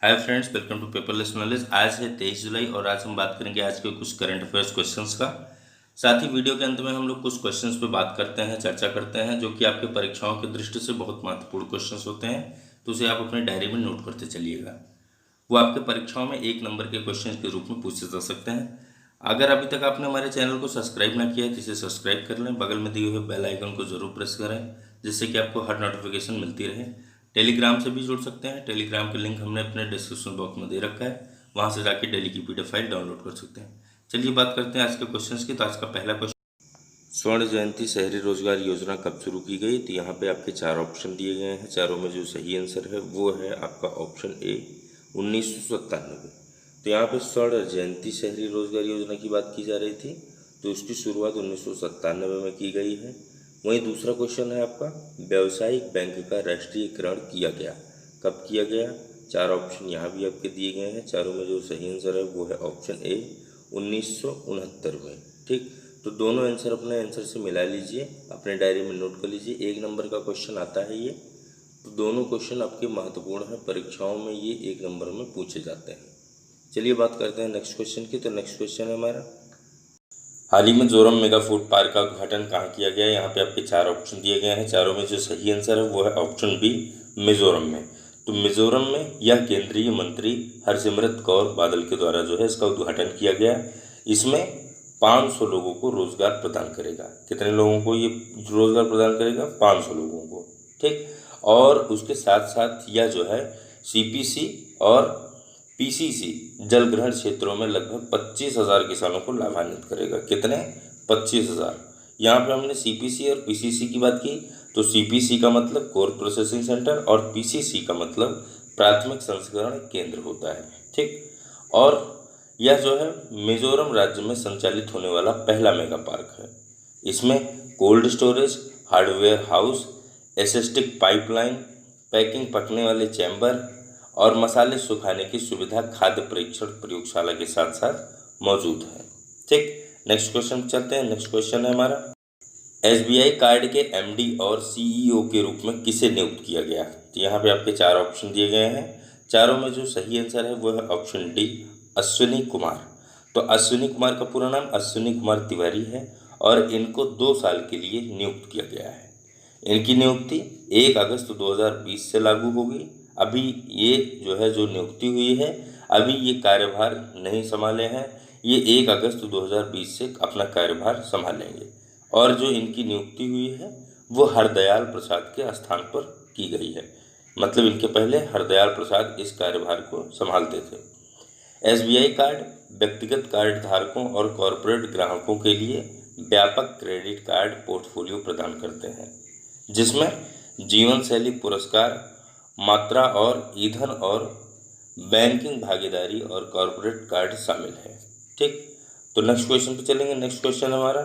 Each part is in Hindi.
Hi friends, welcome to paperless knowledge. आज है 23 जुलाई और आज हम बात करेंगे आज के कुछ करंट अफेयर्स क्वेश्चंस का। साथ ही वीडियो के अंत में हम लोग कुछ क्वेश्चंस पे बात करते हैं, चर्चा करते हैं, जो कि आपके परीक्षाओं की दृष्टि से बहुत महत्वपूर्ण क्वेश्चंस होते हैं। तो उसे आप अपनी डायरी में नोट करते चलिएगा। वो आपके परीक्षाओं में 1 नंबर के क्वेश्चन के रूप में पूछे जा सकते हैं। अगर अभी तक आपने हमारे चैनल को सब्सक्राइब ना किया है तो इसे सब्सक्राइब कर लें, बगल में दिए हुए बेल आइकन को जरूर प्रेस करें, जिससे कि आपको हर नोटिफिकेशन मिलती रहे। टेलीग्राम से भी जुड़ सकते हैं। टेलीग्राम के लिंक हमने अपने डिस्क्रिप्शन बॉक्स में दे रखा है, वहाँ से जाके डेली की PDF फाइल डाउनलोड कर सकते हैं। चलिए बात करते हैं आज के क्वेश्चंस की। तो आज का पहला क्वेश्चन, स्वर्ण जयंती शहरी रोजगार योजना कब शुरू की गई? तो यहाँ पे आपके 4 ऑप्शन दिए गए हैं। चारों में जो सही आंसर है वो है आपका ऑप्शन ए, 1997। तो यहाँ पे स्वर्ण जयंती शहरी रोजगार योजना की बात की जा रही थी, तो उसकी शुरुआत 1997 में की गई है। वहीं दूसरा क्वेश्चन है आपका, व्यावसायिक बैंक का राष्ट्रीयकरण किया गया, कब किया गया? 4 ऑप्शन यहाँ भी आपके दिए गए हैं। चारों में जो सही आंसर है वो है ऑप्शन ए, 1969 में। ठीक, तो दोनों आंसर अपने आंसर से मिला लीजिए, अपने डायरी में नोट कर लीजिए। 1 नंबर का क्वेश्चन आता है ये, तो दोनों क्वेश्चन आपके महत्वपूर्ण हैं, परीक्षाओं में ये 1 नंबर में पूछे जाते हैं। चलिए बात करते हैं नेक्स्ट क्वेश्चन की। तो नेक्स्ट क्वेश्चन है हमारा, हाल ही में जोरम मेगा फूड पार्क का उद्घाटन कहाँ किया गया? यहाँ पे आपके 4 ऑप्शन दिए गए हैं। चारों में जो सही आंसर है वो है ऑप्शन बी, मिजोरम में। तो मिजोरम में यह केंद्रीय मंत्री हरसिमरत कौर बादल के द्वारा जो है इसका उद्घाटन किया गया। इसमें 500 लोगों को रोजगार प्रदान करेगा। कितने लोगों को ये रोजगार प्रदान करेगा? 500 लोगों को। ठीक, और उसके साथ साथ यह जो है CPC और PCC जल ग्रहण क्षेत्रों में लगभग 25,000 किसानों को लाभान्वित करेगा। कितने? 25,000। यहाँ पे हमने CPC और PCC की बात की, तो CPC का मतलब कोर प्रोसेसिंग सेंटर और PCC का मतलब प्राथमिक संस्करण केंद्र होता है। ठीक, और यह जो है मिजोरम राज्य में संचालित होने वाला पहला मेगा पार्क है। इसमें cold storage, hardware house, aseptic pipeline, packing पकने वाले चैम्बर और मसाले सुखाने की सुविधा खाद्य परीक्षण प्रयोगशाला के साथ साथ मौजूद है। ठीक, नेक्स्ट क्वेश्चन चलते हैं। नेक्स्ट क्वेश्चन है हमारा, SBI कार्ड के MD और CEO के रूप में किसे नियुक्त किया गया? तो यहाँ पे आपके 4 ऑप्शन दिए गए हैं। चारों में जो सही आंसर है वो है ऑप्शन डी, अश्विनी कुमार। तो अश्विनी कुमार का पूरा नाम अश्विनी कुमार तिवारी है और इनको 2 साल के लिए नियुक्त किया गया है। इनकी नियुक्ति 1 अगस्त 2020 से लागू होगी। अभी ये जो है जो नियुक्ति हुई है, अभी ये कार्यभार नहीं संभाले हैं। ये 1 अगस्त 2020 से अपना कार्यभार संभालेंगे और जो इनकी नियुक्ति हुई है वो हरदयाल प्रसाद के स्थान पर की गई है। मतलब इनके पहले हरदयाल प्रसाद इस कार्यभार को संभालते थे। SBI कार्ड व्यक्तिगत कार्ड धारकों और कॉरपोरेट ग्राहकों के लिए व्यापक क्रेडिट कार्ड पोर्टफोलियो प्रदान करते हैं, जिसमें जीवन शैली पुरस्कार, मात्रा और ईंधन और बैंकिंग भागीदारी और कॉरपोरेट कार्ड शामिल है। ठीक, तो नेक्स्ट क्वेश्चन पे चलेंगे। नेक्स्ट क्वेश्चन हमारा,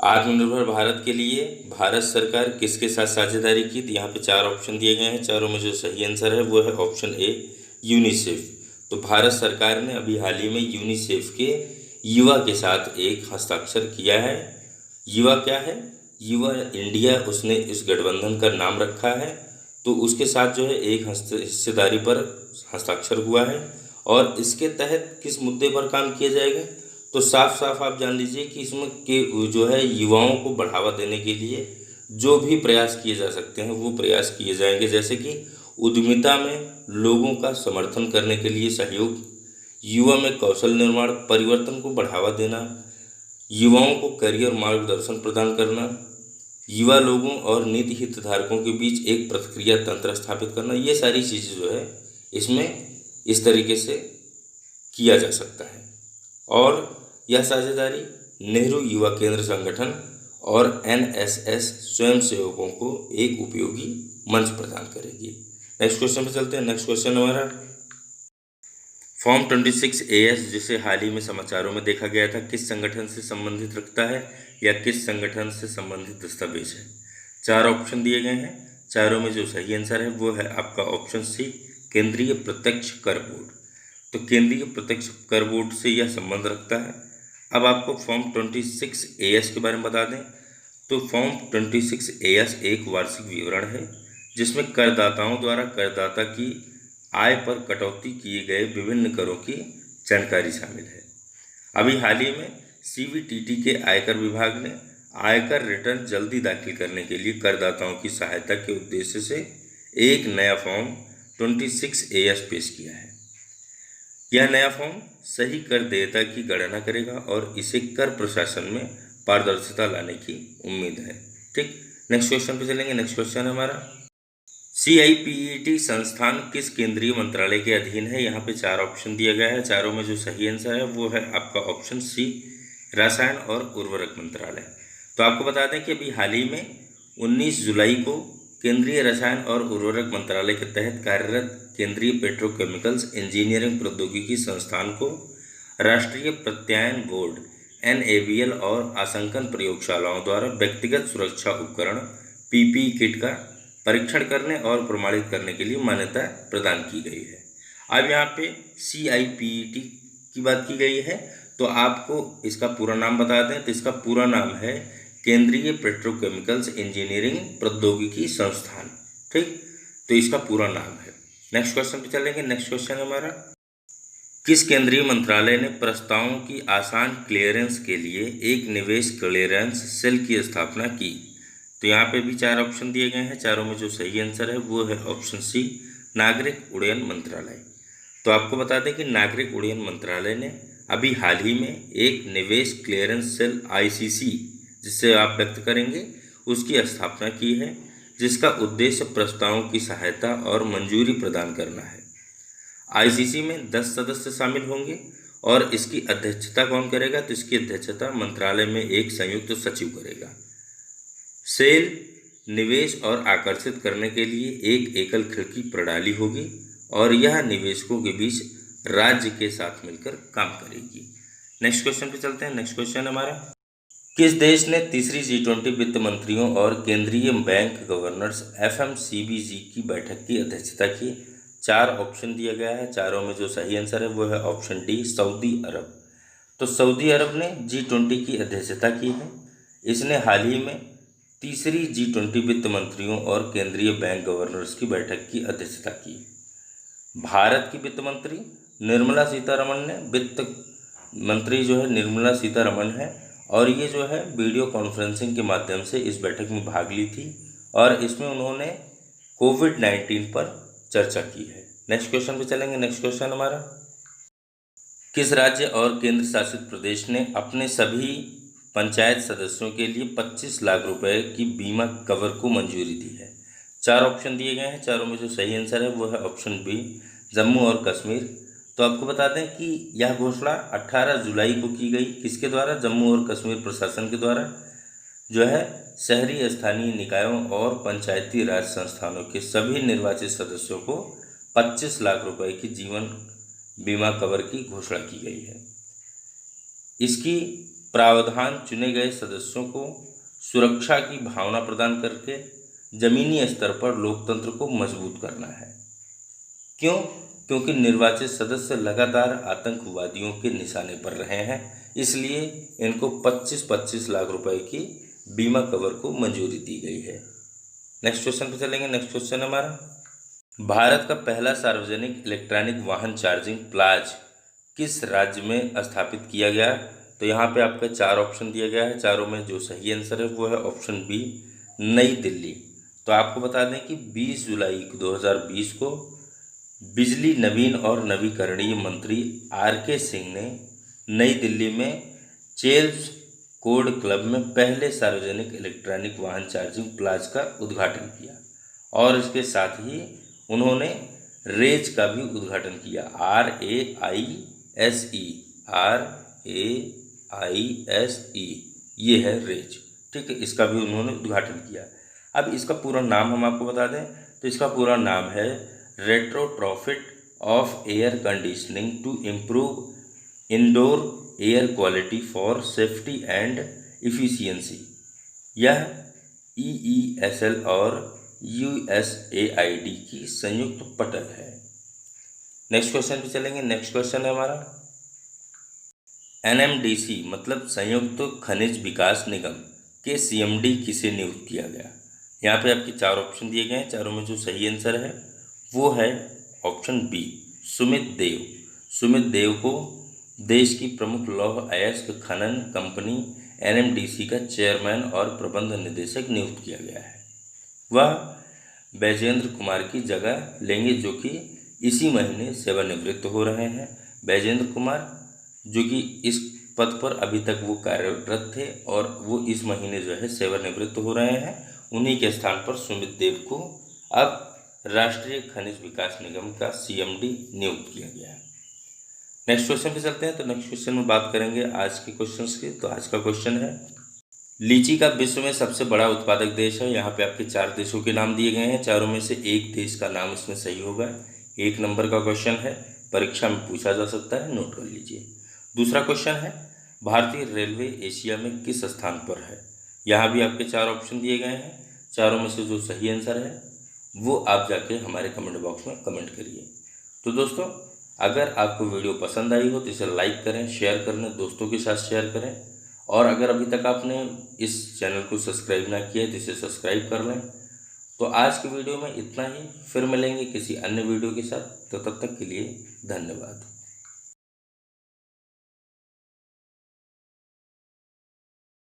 आत्मनिर्भर भारत के लिए भारत सरकार किसके साथ साझेदारी की? तो यहाँ पे 4 ऑप्शन दिए गए हैं। चारों में जो सही आंसर है वो है ऑप्शन ए, यूनिसेफ। तो भारत सरकार ने अभी हाल ही में यूनिसेफ के युवा के साथ एक हस्ताक्षर किया है। युवा क्या है? युवा इंडिया, उसने इस गठबंधन का नाम रखा है। तो उसके साथ जो है एक हिस्सेदारी पर हस्ताक्षर हुआ है और इसके तहत किस मुद्दे पर काम किया जाएगा? तो साफ साफ आप जान लीजिए कि इसमें के जो है युवाओं को बढ़ावा देने के लिए जो भी प्रयास किए जा सकते हैं वो प्रयास किए जाएंगे, जैसे कि उद्यमिता में लोगों का समर्थन करने के लिए सहयोग, युवा में कौशल निर्माण, परिवर्तन को बढ़ावा देना, युवाओं को करियर मार्गदर्शन प्रदान करना, युवा लोगों और नीति हितधारकों के बीच एक प्रतिक्रिया तंत्र स्थापित करना। ये सारी चीज़ें जो है इसमें इस तरीके से किया जा सकता है। और यह साझेदारी नेहरू युवा केंद्र संगठन और NSS स्वयंसेवकों को एक उपयोगी मंच प्रदान करेगी। नेक्स्ट क्वेश्चन पे चलते हैं। नेक्स्ट क्वेश्चन हमारा, फॉर्म 26AS जिसे हाल ही में समाचारों में देखा गया था, किस संगठन से संबंधित रखता है या किस संगठन से संबंधित दस्तावेज है? 4 ऑप्शन दिए गए हैं। चारों में जो सही आंसर है वो है आपका ऑप्शन सी, केंद्रीय प्रत्यक्ष कर बोर्ड। तो केंद्रीय प्रत्यक्ष कर बोर्ड से यह संबंध रखता है। अब आपको फॉर्म 26AS के बारे में बता दें, तो फॉर्म 26AS एक वार्षिक विवरण है जिसमें करदाताओं द्वारा करदाता की आय पर कटौती किए गए विभिन्न करों की जानकारी शामिल है। अभी हाल ही में सीबीटीटी के आयकर विभाग ने आयकर रिटर्न जल्दी दाखिल करने के लिए करदाताओं की सहायता के उद्देश्य से एक नया फॉर्म 26AS पेश किया है। यह नया फॉर्म सही कर देयता की गणना करेगा और इसे कर प्रशासन में पारदर्शिता लाने की उम्मीद है। ठीक, नेक्स्ट क्वेश्चन पे चलेंगे। नेक्स्ट क्वेश्चन है हमारा, CIPET संस्थान किस केंद्रीय मंत्रालय के अधीन है? यहाँ पे 4 ऑप्शन दिया गया है। चारों में जो सही आंसर है वो है आपका ऑप्शन सी, रसायन और उर्वरक मंत्रालय। तो आपको बता दें कि अभी हाल ही में 19 जुलाई को केंद्रीय रसायन और उर्वरक मंत्रालय के तहत कार्यरत केंद्रीय पेट्रोकेमिकल्स इंजीनियरिंग प्रौद्योगिकी संस्थान को राष्ट्रीय प्रत्यायन बोर्ड NABL और आसंकन प्रयोगशालाओं द्वारा व्यक्तिगत सुरक्षा उपकरण PPE किट का परीक्षण करने और प्रमाणित करने के लिए मान्यता प्रदान की गई है। अब यहाँ पे CIPET की बात की गई है, तो आपको इसका पूरा नाम बता दें तो इसका पूरा नाम है केंद्रीय पेट्रोकेमिकल्स इंजीनियरिंग प्रौद्योगिकी संस्थान। ठीक, तो इसका पूरा नाम है। नेक्स्ट क्वेश्चन पे चलेंगे। नेक्स्ट क्वेश्चन हमारा, किस केंद्रीय मंत्रालय ने प्रस्तावों की आसान क्लियरेंस के लिए एक निवेश क्लियरेंस सेल की स्थापना की? तो यहाँ पे भी 4 ऑप्शन दिए गए हैं। चारों में जो सही आंसर है वो है ऑप्शन सी, नागरिक उड्डयन मंत्रालय। तो आपको बता दें कि नागरिक उड्डयन मंत्रालय ने अभी हाल ही में एक निवेश क्लियरेंस सेल ICC, जिससे आप व्यक्त करेंगे, उसकी स्थापना की है, जिसका उद्देश्य प्रस्तावों की सहायता और मंजूरी प्रदान करना है। ICC में 10 सदस्य शामिल होंगे और इसकी अध्यक्षता कौन करेगा? तो इसकी अध्यक्षता मंत्रालय में एक संयुक्त सचिव करेगा। सेल निवेश और आकर्षित करने के लिए एक एकल खिड़की प्रणाली होगी और यह निवेशकों के बीच राज्य के साथ मिलकर काम करेगी। नेक्स्ट क्वेश्चन पे चलते हैं। नेक्स्ट क्वेश्चन हमारा, किस देश ने तीसरी G20 वित्त मंत्रियों और केंद्रीय बैंक गवर्नर्स FMCBG की बैठक की अध्यक्षता की? 4 ऑप्शन दिया गया है। चारों में जो सही आंसर है वो है ऑप्शन डी, सऊदी अरब। तो सऊदी अरब ने G20 की अध्यक्षता की है। इसने हाल ही में तीसरी G20 वित्त मंत्रियों और केंद्रीय बैंक गवर्नर्स की बैठक की अध्यक्षता की। भारत की वित्त मंत्री निर्मला सीतारमण ने, वित्त मंत्री जो है निर्मला सीतारमण है, और ये जो है वीडियो कॉन्फ्रेंसिंग के माध्यम से इस बैठक में भाग ली थी और इसमें उन्होंने कोविड-19 पर चर्चा की है। नेक्स्ट क्वेश्चन पे चलेंगे। नेक्स्ट क्वेश्चन हमारा, किस राज्य और केंद्र शासित प्रदेश ने अपने सभी पंचायत सदस्यों के लिए 25 लाख रुपए की बीमा कवर को मंजूरी दी है? 4 ऑप्शन दिए गए हैं। चारों में जो सही आंसर है वो है ऑप्शन बी, जम्मू और कश्मीर। तो आपको बता दें कि यह घोषणा 18 जुलाई को की गई। किसके द्वारा? जम्मू और कश्मीर प्रशासन के द्वारा, जो है शहरी स्थानीय निकायों और पंचायती राज संस्थानों के सभी निर्वाचित सदस्यों को 25 लाख रुपए की जीवन बीमा कवर की घोषणा की गई है। इसकी प्रावधान चुने गए सदस्यों को सुरक्षा की भावना प्रदान करके जमीनी स्तर पर लोकतंत्र को मजबूत करना है। क्यों? क्योंकि निर्वाचित सदस्य लगातार आतंकवादियों के निशाने पर रहे हैं, इसलिए इनको 25-25 लाख रुपए की बीमा कवर को मंजूरी दी गई है। नेक्स्ट क्वेश्चन पे चलेंगे। नेक्स्ट क्वेश्चन हमारा, भारत का पहला सार्वजनिक इलेक्ट्रॉनिक वाहन चार्जिंग प्लाजा किस राज्य में स्थापित किया गया? तो यहाँ पे आपका 4 ऑप्शन दिया गया है। चारों में जो सही आंसर है वो है ऑप्शन बी, नई दिल्ली। तो आपको बता दें कि 20 जुलाई 2020 को बिजली, नवीन और नवीकरणीय मंत्री RK सिंह ने नई दिल्ली में चेल्स कोड क्लब में पहले सार्वजनिक इलेक्ट्रॉनिक वाहन चार्जिंग प्लाजा का उद्घाटन किया और इसके साथ ही उन्होंने रेज का भी उद्घाटन किया। RAISE ये है रेज। ठीक है, इसका भी उन्होंने उद्घाटन किया। अब इसका पूरा नाम हम आपको बता दें तो इसका पूरा नाम है retrofit of air conditioning to improve indoor air quality for safety and efficiency. यह EESL और USAID की संयुक्त पहल है। नेक्स्ट क्वेश्चन पे चलेंगे। नेक्स्ट क्वेश्चन है हमारा, NMDC मतलब संयुक्त खनिज विकास निगम के CMD किसे नियुक्त किया गया? यहाँ पे आपके 4 ऑप्शन दिए गए हैं। चारों में जो सही आंसर है वो है ऑप्शन बी सुमित देव। सुमित देव को देश की प्रमुख लौह अयस्क खनन कंपनी NMDC का चेयरमैन और प्रबंध निदेशक नियुक्त किया गया है। वह बैजेंद्र कुमार की जगह लेंगे जो कि इसी महीने सेवानिवृत्त हो रहे हैं। बैजेंद्र कुमार जो कि इस पद पर अभी तक वो कार्यरत थे और वो इस महीने जो है सेवानिवृत्त हो रहे हैं। उन्हीं के स्थान पर सुमित देव को अब राष्ट्रीय खनिज विकास निगम का CMD नियुक्त किया गया है। नेक्स्ट क्वेश्चन पे चलते हैं। तो नेक्स्ट क्वेश्चन में बात करेंगे आज के क्वेश्चंस की। तो आज का क्वेश्चन है, लीची का विश्व में सबसे बड़ा उत्पादक देश है। यहाँ पे आपके 4 देशों के नाम दिए गए हैं, चारों में से एक देश का नाम इसमें सही होगा। 1 नंबर का क्वेश्चन है, परीक्षा में पूछा जा सकता है, नोट कर लीजिए। दूसरा क्वेश्चन है, भारतीय रेलवे एशिया में किस स्थान पर है। यहाँ भी आपके 4 ऑप्शन दिए गए हैं, चारों में से जो सही आंसर है वो आप जाके हमारे कमेंट बॉक्स में कमेंट करिए। तो दोस्तों, अगर आपको वीडियो पसंद आई हो तो इसे लाइक करें, शेयर करें, दोस्तों के साथ शेयर करें, और अगर अभी तक आपने इस चैनल को सब्सक्राइब ना किया है तो इसे सब्सक्राइब कर लें। तो आज की वीडियो में इतना ही, फिर मिलेंगे किसी अन्य वीडियो के साथ। तो तब तक के लिए धन्यवाद।